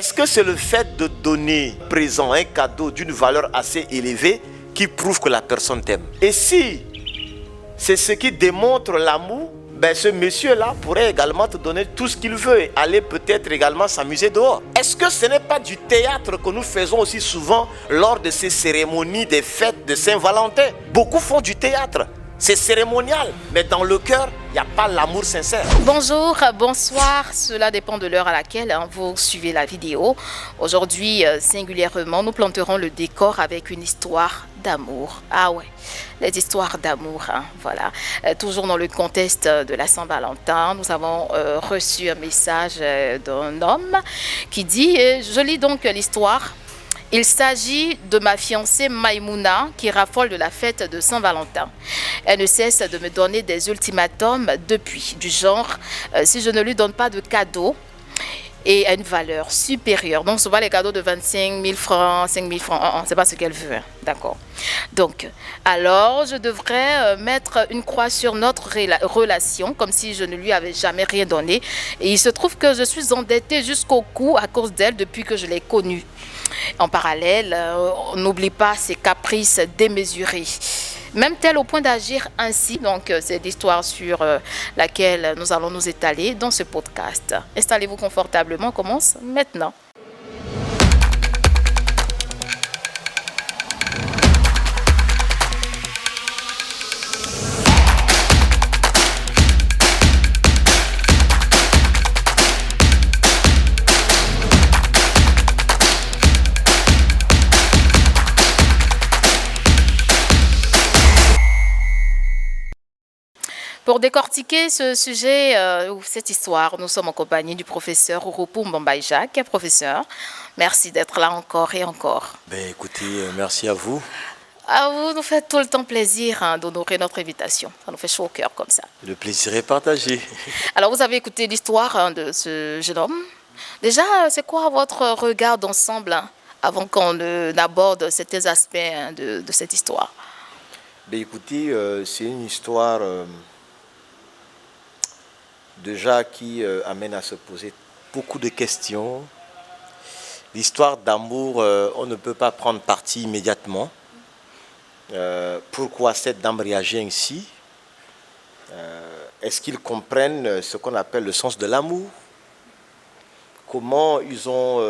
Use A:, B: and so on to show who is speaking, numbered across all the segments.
A: Est-ce que c'est le fait de donner présent un cadeau d'une valeur assez élevée qui prouve que la personne t'aime? Et si c'est ce qui démontre l'amour, ben ce monsieur-là pourrait également te donner tout ce qu'il veut et aller peut-être également s'amuser dehors. Est-ce que ce n'est pas du théâtre que nous faisons aussi souvent lors de ces cérémonies des fêtes de Saint-Valentin? Beaucoup font du théâtre. C'est cérémonial, mais dans le cœur, il n'y a pas l'amour sincère.
B: Bonjour, bonsoir, cela dépend de l'heure à laquelle vous suivez la vidéo. Aujourd'hui, singulièrement, nous planterons le décor avec une histoire d'amour. Ah ouais, les histoires d'amour, hein, voilà. Toujours dans le contexte de la Saint-Valentin, nous avons reçu un message d'un homme qui dit, je lis donc l'histoire. Il s'agit de ma fiancée Maïmouna qui raffole de la fête de Saint-Valentin. Elle ne cesse de me donner des ultimatums depuis, du genre si je ne lui donne pas de cadeaux et à une valeur supérieure. Donc souvent les cadeaux de 25 000 francs, 5 000 francs, c'est pas ce qu'elle veut, hein. D'accord. Donc, alors je devrais mettre une croix sur notre relation comme si je ne lui avais jamais rien donné. Et il se trouve que je suis endettée jusqu'au cou à cause d'elle depuis que je l'ai connue. En parallèle, on n'oublie pas ses caprices démesurés. Même tel au point d'agir ainsi. Donc, c'est l'histoire sur laquelle nous allons nous étaler dans ce podcast. Installez-vous confortablement, on commence maintenant. Pour décortiquer ce sujet ou cette histoire, nous sommes en compagnie du professeur Ouroupou Mbamba Jacques. Professeur, merci d'être là encore et encore.
A: Ben écoutez, merci à vous.
B: À vous nous faites tout le temps plaisir d'honorer notre invitation. Ça nous fait chaud au cœur comme ça.
A: Le plaisir est partagé.
B: Alors, vous avez écouté l'histoire de ce jeune homme. Déjà, c'est quoi votre regard d'ensemble avant qu'on aborde certains aspects de cette histoire?
A: Ben écoutez, c'est une histoire... déjà qui amène à se poser beaucoup de questions. L'histoire d'amour, on ne peut pas prendre parti immédiatement. Pourquoi cette dame réagit ainsi? Est-ce qu'ils comprennent ce qu'on appelle le sens de l'amour? Comment ils ont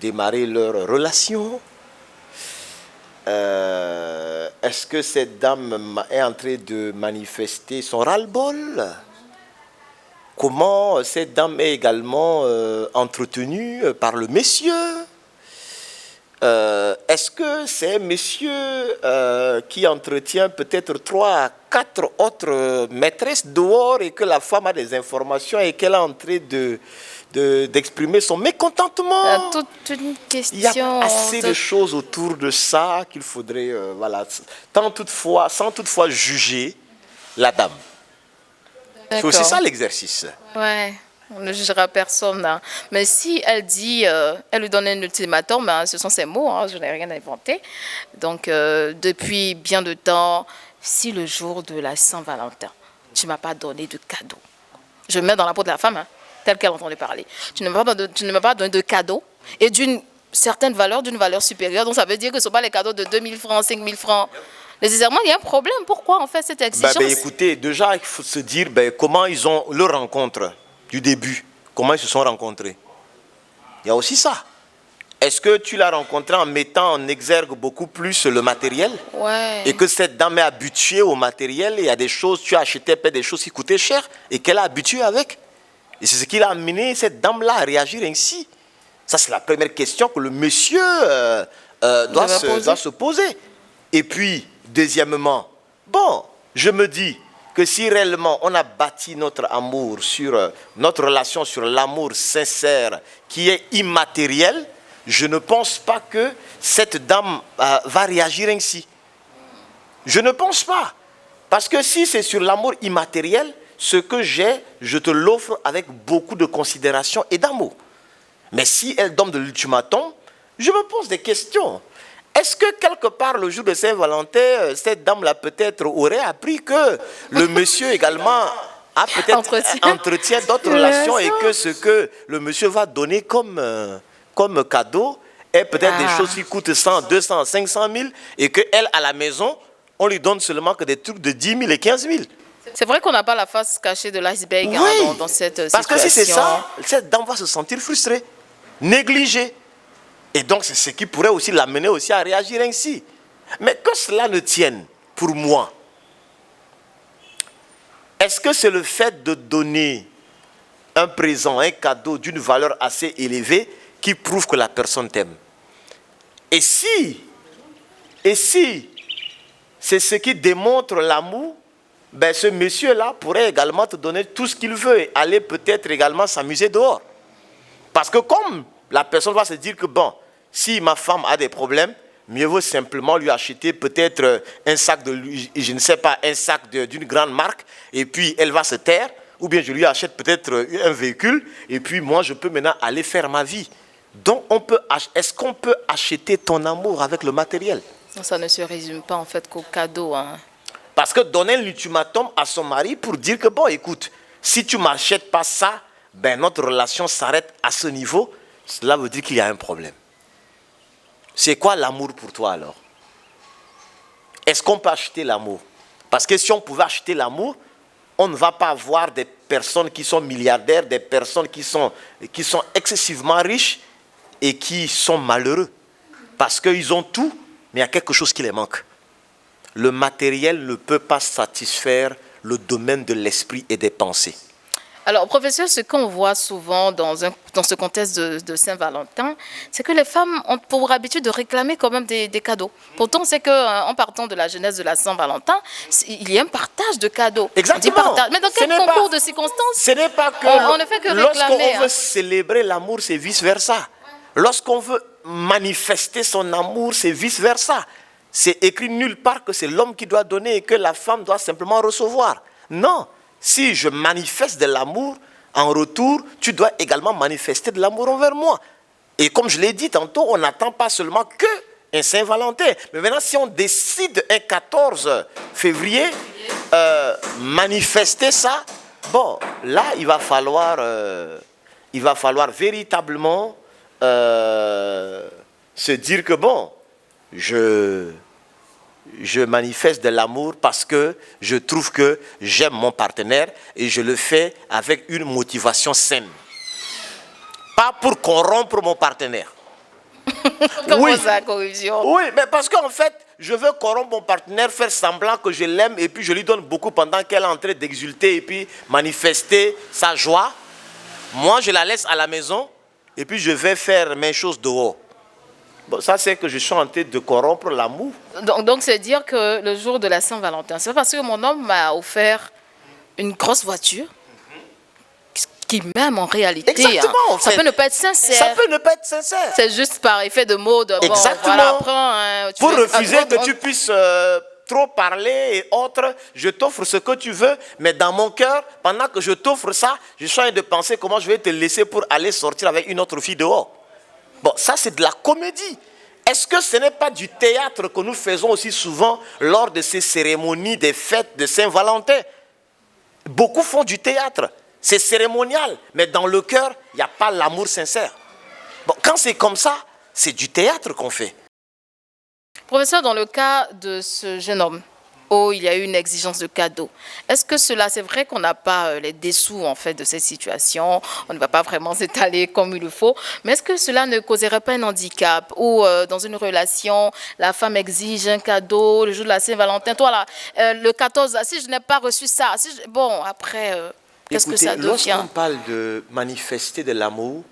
A: démarré leur relation? Est-ce que cette dame est en train de manifester son ras-le-bol? Comment cette dame est également entretenue par le monsieur? Est-ce que c'est un monsieur qui entretient peut-être 3 à 4 autres maîtresses dehors et que la femme a des informations et qu'elle est en train d'exprimer son mécontentement?
B: Toute une question.
A: Il y a assez de choses autour de ça qu'il faudrait, voilà, sans toutefois juger la dame. C'est aussi ça l'exercice.
B: Ouais, on ne jugera personne. Hein. Mais si elle dit, elle lui donne un ultimatum, hein, ce sont ses mots, hein, je n'ai rien inventé. Donc, depuis bien de temps, si le jour de la Saint-Valentin, tu ne m'as pas donné de cadeau, je me mets dans la peau de la femme, hein, telle qu'elle entendait parler. Tu ne m'as pas donné de cadeau et d'une certaine valeur, d'une valeur supérieure. Donc, ça veut dire que ce ne sont pas les cadeaux de 2 000 francs, 5 000 francs. Nécessairement, il y a un problème. Pourquoi on fait cette exigence?
A: Écoutez, déjà, il faut se dire comment ils ont leur rencontre du début. Comment ils se sont rencontrés. Il y a aussi ça. Est-ce que tu l'as rencontré en mettant en exergue beaucoup plus le matériel?
B: Ouais.
A: Et que cette dame est habituée au matériel et il y a des choses, tu as acheté peut-être des choses qui coûtaient cher et qu'elle est habituée avec. Et c'est ce qui l'a amené cette dame-là à réagir ainsi. Ça, c'est la première question que le monsieur doit se poser. Et puis, deuxièmement, bon, je me dis que si réellement on a bâti notre amour sur notre relation sur l'amour sincère qui est immatériel, je ne pense pas que cette dame va réagir ainsi. Je ne pense pas. Parce que si c'est sur l'amour immatériel, ce que j'ai, je te l'offre avec beaucoup de considération et d'amour. Mais si elle donne de l'ultimatum, je me pose des questions. Est-ce que quelque part, le jour de Saint-Valentin, cette dame-là peut-être aurait appris que le monsieur également a peut-être entretient d'autres relations et que ce que le monsieur va donner comme cadeau est peut-être des choses qui coûtent 100, 200, 500 000 et qu'elle, à la maison, on lui donne seulement que des trucs de 10 000 et 15 000.
B: C'est vrai qu'on n'a pas la face cachée de l'iceberg dans cette situation.
A: Parce que si c'est ça, cette dame va se sentir frustrée, négligée. Et donc, c'est ce qui pourrait aussi l'amener aussi à réagir ainsi. Mais que cela ne tienne, pour moi, est-ce que c'est le fait de donner un présent, un cadeau d'une valeur assez élevée qui prouve que la personne t'aime? Et si c'est ce qui démontre l'amour, ben ce monsieur-là pourrait également te donner tout ce qu'il veut et aller peut-être également s'amuser dehors. Parce que comme la personne va se dire que bon, si ma femme a des problèmes, mieux vaut simplement lui acheter peut-être un sac de, je ne sais pas, un sac d'une grande marque, et puis elle va se taire, ou bien je lui achète peut-être un véhicule, et puis moi je peux maintenant aller faire ma vie. Donc est-ce qu'on peut acheter ton amour avec le matériel?
B: Ça ne se résume pas en fait qu'au cadeau. Hein.
A: Parce que donner l'ultimatum à son mari pour dire que bon, écoute, si tu ne m'achètes pas ça, ben notre relation s'arrête à ce niveau, cela veut dire qu'il y a un problème. C'est quoi l'amour pour toi alors? Est-ce qu'on peut acheter l'amour? Parce que si on pouvait acheter l'amour, on ne va pas avoir des personnes qui sont milliardaires, des personnes qui sont excessivement riches et qui sont malheureux. Parce qu'ils ont tout, mais il y a quelque chose qui les manque. Le matériel ne peut pas satisfaire le domaine de l'esprit et des pensées.
B: Alors, professeur, ce qu'on voit souvent dans ce contexte de Saint-Valentin, c'est que les femmes ont pour habitude de réclamer quand même des cadeaux. Pourtant, c'est qu'en partant de la jeunesse de la Saint-Valentin, il y a un partage de cadeaux.
A: Exactement.
B: Mais dans quel concours de circonstances?
A: Ce n'est pas que,
B: on ne fait que réclamer.
A: Lorsqu'on veut célébrer l'amour, c'est vice-versa. Lorsqu'on veut manifester son amour, c'est vice-versa. C'est écrit nulle part que c'est l'homme qui doit donner et que la femme doit simplement recevoir. Non. Si je manifeste de l'amour, en retour, tu dois également manifester de l'amour envers moi. Et comme je l'ai dit tantôt, on n'attend pas seulement qu'un Saint-Valentin. Mais maintenant, si on décide un 14 février, manifester ça, bon, là, il va falloir véritablement se dire que bon, je manifeste de l'amour parce que je trouve que j'aime mon partenaire et je le fais avec une motivation saine. Pas pour corrompre mon partenaire.
B: Comment ça, corruption?
A: Oui, mais parce qu'en fait, je veux corrompre mon partenaire, faire semblant que je l'aime et puis je lui donne beaucoup pendant qu'elle est en train d'exulter et puis manifester sa joie. Moi, je la laisse à la maison et puis je vais faire mes choses dehors. Bon, ça, c'est que je suis en train de corrompre l'amour.
B: Donc, c'est dire que le jour de la Saint-Valentin, c'est parce que mon homme m'a offert une grosse voiture qui même en réalité,
A: exactement,
B: ça peut ne pas être sincère.
A: Ça peut ne pas être sincère.
B: C'est juste par effet de mode. Bon,
A: exactement.
B: Voilà,
A: pour refuser que tu puisses trop parler et autres, je t'offre ce que tu veux, mais dans mon cœur, pendant que je t'offre ça, je suis en train de penser comment je vais te laisser pour aller sortir avec une autre fille dehors. Bon, ça c'est de la comédie. Est-ce que ce n'est pas du théâtre que nous faisons aussi souvent lors de ces cérémonies, des fêtes de Saint-Valentin? Beaucoup font du théâtre. C'est cérémonial, mais dans le cœur, il n'y a pas l'amour sincère. Bon, quand c'est comme ça, c'est du théâtre qu'on fait.
B: Professeur, dans le cas de ce jeune homme, où il y a eu une exigence de cadeau, est-ce que cela, c'est vrai qu'on n'a pas les dessous en fait de cette situation, on ne va pas vraiment s'étaler comme il le faut, mais est-ce que cela ne causerait pas un handicap où dans une relation, la femme exige un cadeau le jour de la Saint-Valentin, toi là, le 14, si je n'ai pas reçu ça, bon, après, qu'est-ce que ça devient?
A: Lorsqu'on parle de manifester de l'amour,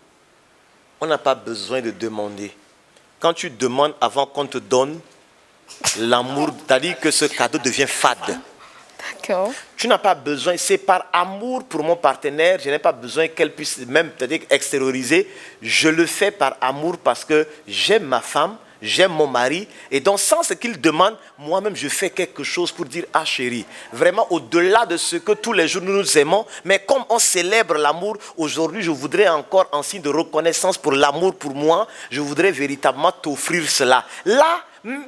A: on n'a pas besoin de demander. Quand tu demandes avant qu'on te donne, l'amour, c'est-à-dire que ce cadeau devient fade.
B: D'accord.
A: Tu n'as pas besoin, c'est par amour pour mon partenaire, je n'ai pas besoin qu'elle puisse même extérioriser. Je le fais par amour parce que j'aime ma femme, j'aime mon mari. Et donc, sans ce qu'il demande, moi-même, je fais quelque chose pour dire, ah chérie, vraiment au-delà de ce que tous les jours nous nous aimons, mais comme on célèbre l'amour, aujourd'hui, je voudrais encore, en signe de reconnaissance pour l'amour pour moi, je voudrais véritablement t'offrir cela. Là,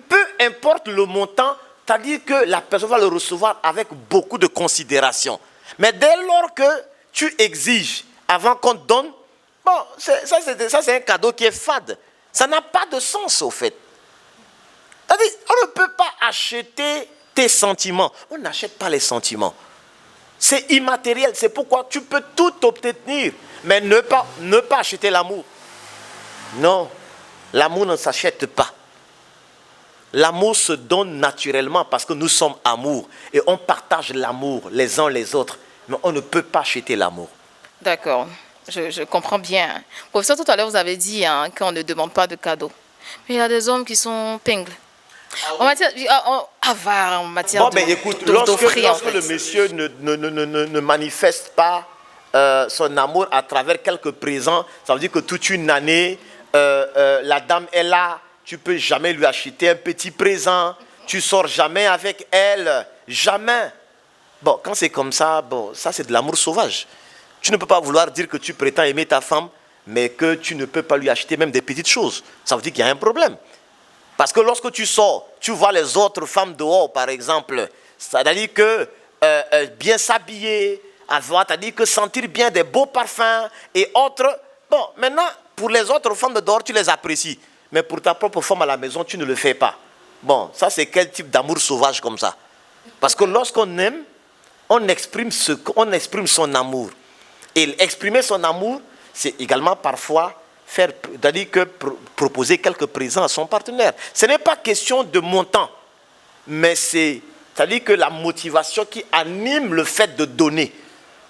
A: peu importe le montant, c'est-à-dire que la personne va le recevoir avec beaucoup de considération. Mais dès lors que tu exiges avant qu'on te donne, bon, ça c'est un cadeau qui est fade. Ça n'a pas de sens au fait. C'est-à-dire, on ne peut pas acheter tes sentiments. On n'achète pas les sentiments. C'est immatériel. C'est pourquoi tu peux tout obtenir, mais ne pas acheter l'amour. Non, l'amour ne s'achète pas. L'amour se donne naturellement parce que nous sommes amour et on partage l'amour les uns les autres, mais on ne peut pas acheter l'amour.
B: D'accord, je comprends bien. Professeur, tout à l'heure, vous avez dit qu'on ne demande pas de cadeaux. Mais il y a des hommes qui sont pingles. En matière, avares, en matière
A: bon, ben, écoute, lorsque le monsieur ne manifeste pas son amour à travers quelques présents, ça veut dire que toute une année, la dame est là, tu ne peux jamais lui acheter un petit présent, tu ne sors jamais avec elle, jamais. Bon, quand c'est comme ça, bon, ça c'est de l'amour sauvage. Tu ne peux pas vouloir dire que tu prétends aimer ta femme, mais que tu ne peux pas lui acheter même des petites choses. Ça veut dire qu'il y a un problème. Parce que lorsque tu sors, tu vois les autres femmes dehors, par exemple, c'est-à-dire que bien s'habiller, c'est-à-dire que sentir bien des beaux parfums et autres. Bon, maintenant, pour les autres femmes de dehors, tu les apprécies. Mais pour ta propre femme à la maison, tu ne le fais pas. Bon, ça c'est quel type d'amour sauvage comme ça? Parce que lorsqu'on aime, on exprime son amour. Et exprimer son amour, c'est également parfois c'est-à-dire que proposer quelques présents à son partenaire. Ce n'est pas question de montant, mais c'est-à-dire que la motivation qui anime le fait de donner.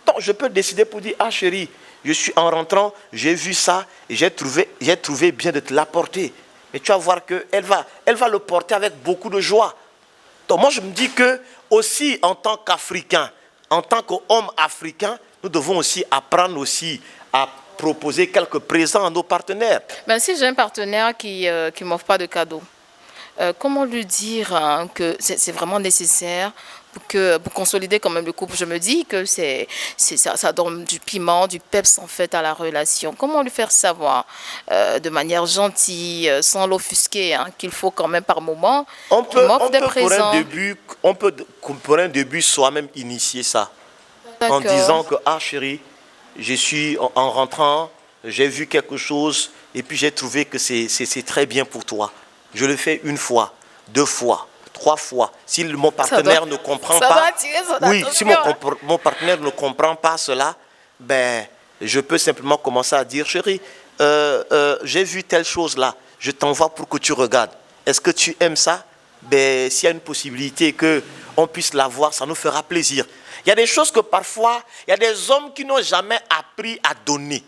A: Donc je peux décider pour dire, ah chérie, je suis en rentrant, j'ai vu ça, et j'ai trouvé bien de te l'apporter. Et tu vas voir qu'elle va le porter avec beaucoup de joie. Donc moi je me dis que aussi en tant qu'Africain, en tant qu'homme africain, nous devons aussi apprendre aussi à proposer quelques présents à nos partenaires.
B: Ben, si j'ai un partenaire qui ne m'offre pas de cadeaux, comment lui dire que c'est vraiment nécessaire pour consolider quand même le couple? Je me dis que ça donne du piment, du peps en fait à la relation. Comment lui faire savoir de manière gentille, sans l'offusquer, qu'il faut quand même par moment qu'il m'offre des présents.
A: On peut pour un début soi-même initier ça. En disant que, ah chérie, je suis en rentrant, j'ai vu quelque chose et puis j'ai trouvé que c'est très bien pour toi. Je le fais une fois, 2 fois, 3 fois. Si mon partenaire ne comprend pas, si mon partenaire ne comprend pas cela, ben, je peux simplement commencer à dire, chérie, j'ai vu telle chose là, je t'envoie pour que tu regardes. Est-ce que tu aimes ça? Ben, s'il y a une possibilité qu'on puisse l'avoir, ça nous fera plaisir. Il y a des choses que parfois, il y a des hommes qui n'ont jamais appris à donner.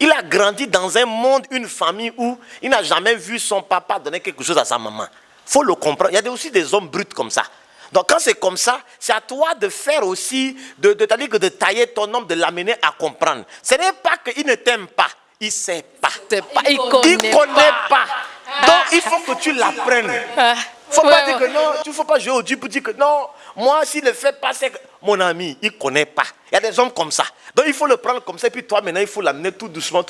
A: Il a grandi dans un monde, une famille où il n'a jamais vu son papa donner quelque chose à sa maman. Il faut le comprendre. Il y a aussi des hommes bruts comme ça. Donc quand c'est comme ça, c'est à toi de faire aussi, de tailler ton homme, de l'amener à comprendre. Ce n'est pas qu'il ne t'aime pas, il ne sait pas.
B: Il ne connaît pas.
A: Donc il faut que tu l'apprennes. Il ne faut pas dire que non, il ne faut pas jouer au Dieu pour dire que non, moi s'il ne le fait pas, c'est que mon ami, il ne connaît pas. Il y a des hommes comme ça. Donc il faut le prendre comme ça, et puis toi maintenant, il faut l'amener tout doucement,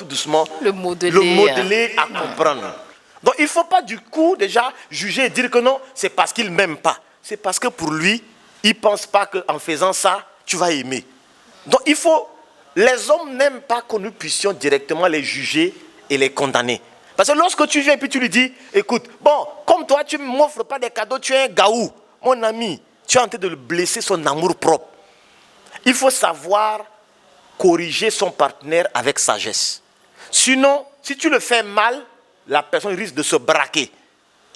A: le modeler à comprendre. Donc il ne faut pas du coup déjà juger et dire que non, c'est parce qu'il ne m'aime pas. C'est parce que pour lui, il ne pense pas qu'en faisant ça, tu vas aimer. Donc les hommes n'aiment pas que nous puissions directement les juger et les condamner. Parce que lorsque tu viens et puis tu lui dis, écoute, bon, comme toi tu ne m'offres pas des cadeaux, tu es un gaou, mon ami, tu es en train de le blesser son amour propre. Il faut savoir corriger son partenaire avec sagesse. Sinon, si tu le fais mal, la personne risque de se braquer.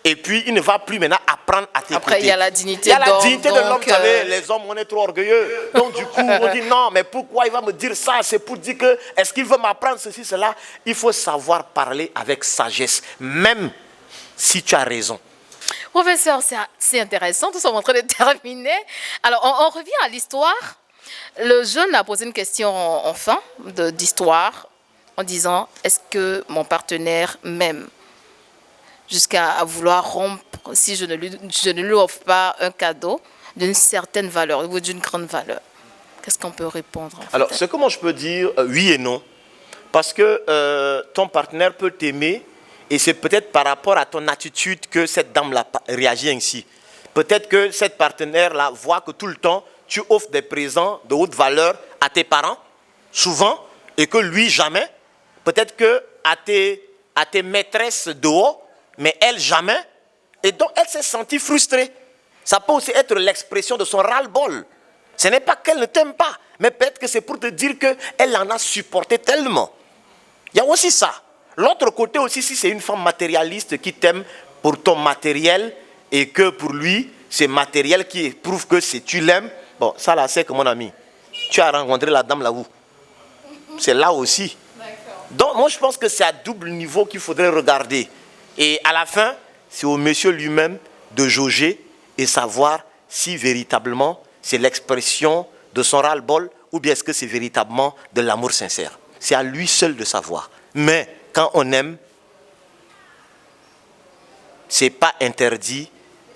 A: Et puis, il ne va plus maintenant apprendre à t'écouter.
B: Après, il y a la dignité
A: de l'homme. Il y a la dignité de l'homme, vous savez, les hommes, on est trop orgueilleux. Donc, du coup, on dit non, mais pourquoi il va me dire ça? C'est pour dire que, est-ce qu'il veut m'apprendre ceci, cela? Il faut savoir parler avec sagesse, même si tu as raison.
B: Professeur, c'est intéressant, nous sommes en train de terminer. Alors, on revient à l'histoire. Le jeune a posé une question en fin d'histoire en disant, est-ce que mon partenaire m'aime? Jusqu'à vouloir rompre si je ne lui offre pas un cadeau d'une certaine valeur ou d'une grande valeur. Qu'est-ce qu'on peut répondre?
A: Alors, ce que moi je peux dire, oui et non. Parce que ton partenaire peut t'aimer et c'est peut-être par rapport à ton attitude que cette dame-là réagit ainsi. Peut-être que cette partenaire-là voit que tout le temps, tu offres des présents de haute valeur à tes parents, souvent, et que lui, jamais. Peut-être que à tes maîtresses de haut, mais elle, jamais. Et donc, elle s'est sentie frustrée. Ça peut aussi être l'expression de son ras-le-bol. Ce n'est pas qu'elle ne t'aime pas, mais peut-être que c'est pour te dire qu'elle en a supporté tellement. Il y a aussi ça. L'autre côté aussi, si c'est une femme matérialiste qui t'aime pour ton matériel et que pour lui, c'est matériel qui prouve que si tu l'aimes, bon, ça là, c'est que mon ami, tu as rencontré la dame là-haut. C'est là aussi. Donc, moi, je pense que c'est à double niveau qu'il faudrait regarder. Et à la fin, c'est au monsieur lui-même de jauger et savoir si véritablement c'est l'expression de son ras-le-bol ou bien est-ce que c'est véritablement de l'amour sincère. C'est à lui seul de savoir. Mais quand on aime, ce n'est pas interdit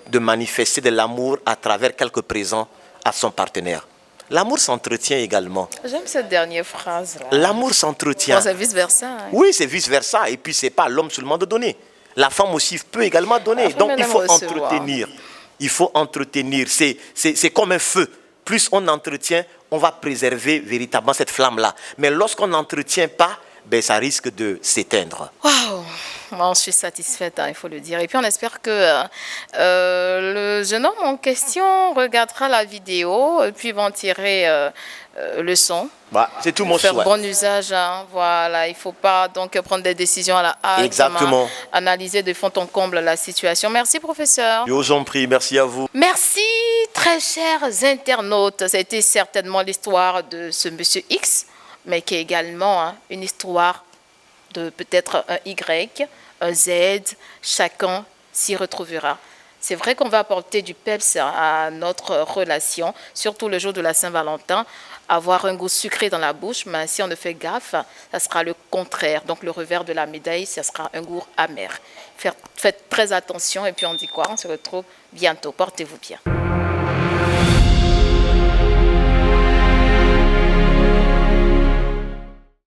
A: de manifester de l'amour à travers quelques présents à son partenaire. L'amour s'entretient également.
B: J'aime cette dernière phrase-là.
A: L'amour s'entretient.
B: Bon, c'est vice-versa. Hein.
A: Oui, c'est vice-versa. Et puis, ce n'est pas à l'homme seulement de donner. La femme aussi peut également donner. Donc, il faut entretenir. Il faut entretenir. C'est comme un feu. Plus on entretient, on va préserver véritablement cette flamme-là. Mais lorsqu'on n'entretient pas, ben, ça risque de s'éteindre.
B: Waouh! Moi, je suis satisfaite, hein, il faut le dire. Et puis, on espère que le jeune homme en question regardera la vidéo et puis va en tirer le son.
A: Bah, c'est tout mon
B: souhait. Faire bon
A: usage.
B: Hein, voilà. Il ne faut pas donc prendre des décisions à la hâte.
A: Exactement.
B: Analyser de fond en comble la situation. Merci, professeur.
A: Je vous en prie, merci à vous.
B: Merci, très chers internautes. C'était certainement l'histoire de ce monsieur X, mais qui est également une histoire de peut-être un Y, un Z, chacun s'y retrouvera. C'est vrai qu'on va apporter du peps à notre relation, surtout le jour de la Saint-Valentin, avoir un goût sucré dans la bouche, mais si on ne fait gaffe, ça sera le contraire. Donc le revers de la médaille, ça sera un goût amer. Faites très attention et puis on dit quoi? On se retrouve bientôt. Portez-vous bien.